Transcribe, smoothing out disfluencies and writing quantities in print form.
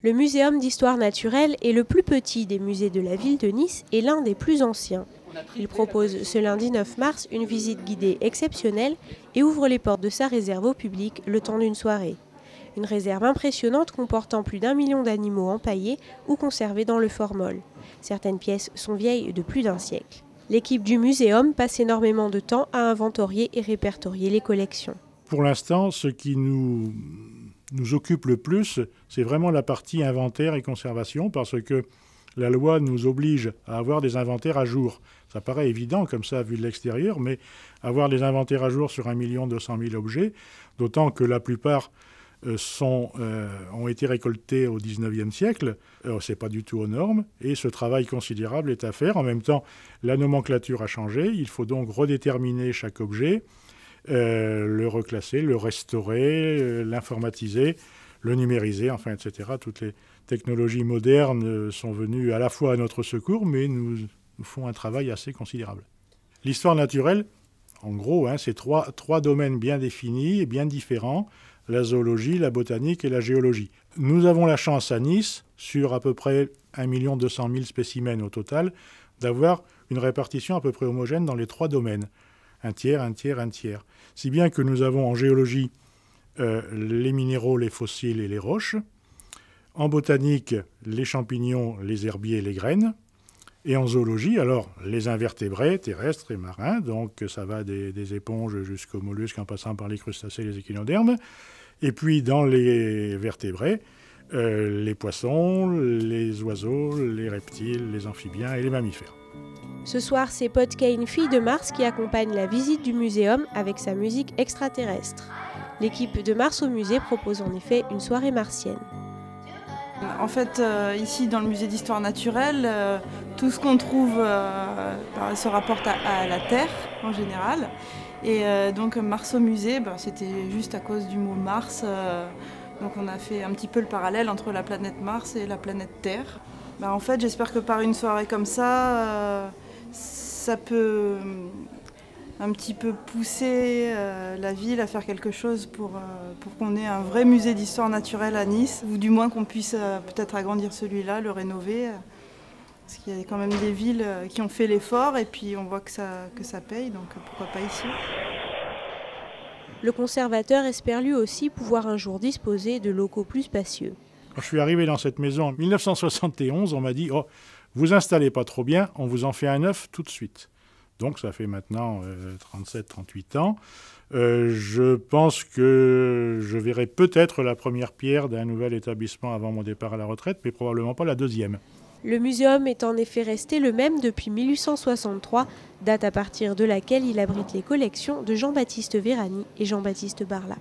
Le Muséum d'histoire naturelle est le plus petit des musées de la ville de Nice et l'un des plus anciens. Il propose ce lundi 9 mars une visite guidée exceptionnelle et ouvre les portes de sa réserve au public le temps d'une soirée. Une réserve impressionnante comportant plus d'1 million d'animaux empaillés ou conservés dans le formol. Certaines pièces sont vieilles de plus d'1 siècle. L'équipe du muséum passe énormément de temps à inventorier et répertorier les collections. Pour l'instant, ce qui nous occupe le plus, c'est vraiment la partie inventaire et conservation, parce que la loi nous oblige à avoir des inventaires à jour. Ça paraît évident comme ça vu de l'extérieur, mais avoir des inventaires à jour sur 1 200 000 objets, d'autant que la plupart ont été récoltés au XIXe siècle, ce n'est pas du tout aux normes, et ce travail considérable est à faire. En même temps, la nomenclature a changé, il faut donc redéterminer chaque objet, le reclasser, le restaurer, l'informatiser, le numériser, enfin, etc. Toutes les technologies modernes sont venues à la fois à notre secours, mais nous font un travail assez considérable. L'histoire naturelle, en gros, c'est trois domaines bien définis et bien différents, la zoologie, la botanique et la géologie. Nous avons la chance à Nice, sur à peu près 1 200 000 spécimens au total, d'avoir une répartition à peu près homogène dans les 3 domaines. Un tiers, un tiers, un tiers. Si bien que nous avons en géologie les minéraux, les fossiles et les roches. En botanique, les champignons, les herbiers et les graines. Et en zoologie, alors, les invertébrés terrestres et marins, donc ça va des éponges jusqu'aux mollusques en passant par les crustacés et les échinodermes. Et puis dans les vertébrés, les poissons, les oiseaux, les reptiles, les amphibiens et les mammifères. Ce soir, c'est Podkane, fille de Mars, qui accompagne la visite du muséum avec sa musique extraterrestre. L'équipe de Mars au musée propose en effet une soirée martienne. En fait, ici dans le musée d'histoire naturelle, tout ce qu'on trouve se rapporte à la Terre en général. Et donc Mars au musée, c'était juste à cause du mot Mars. Donc on a fait un petit peu le parallèle entre la planète Mars et la planète Terre. En fait, j'espère que par une soirée comme ça, ça peut un petit peu pousser la ville à faire quelque chose pour qu'on ait un vrai musée d'histoire naturelle à Nice, ou du moins qu'on puisse peut-être agrandir celui-là, le rénover. Parce qu'il y a quand même des villes qui ont fait l'effort et puis on voit que ça paye, donc pourquoi pas ici. Le conservateur espère lui aussi pouvoir un jour disposer de locaux plus spacieux. Quand je suis arrivé dans cette maison en 1971, on m'a dit « Oh, vous installez pas trop bien, on vous en fait un neuf tout de suite ». Donc ça fait maintenant 37-38 ans. Je pense que je verrai peut-être la première pierre d'un nouvel établissement avant mon départ à la retraite, mais probablement pas la deuxième. Le muséum est en effet resté le même depuis 1863, date à partir de laquelle il abrite les collections de Jean-Baptiste Vérani et Jean-Baptiste Barla.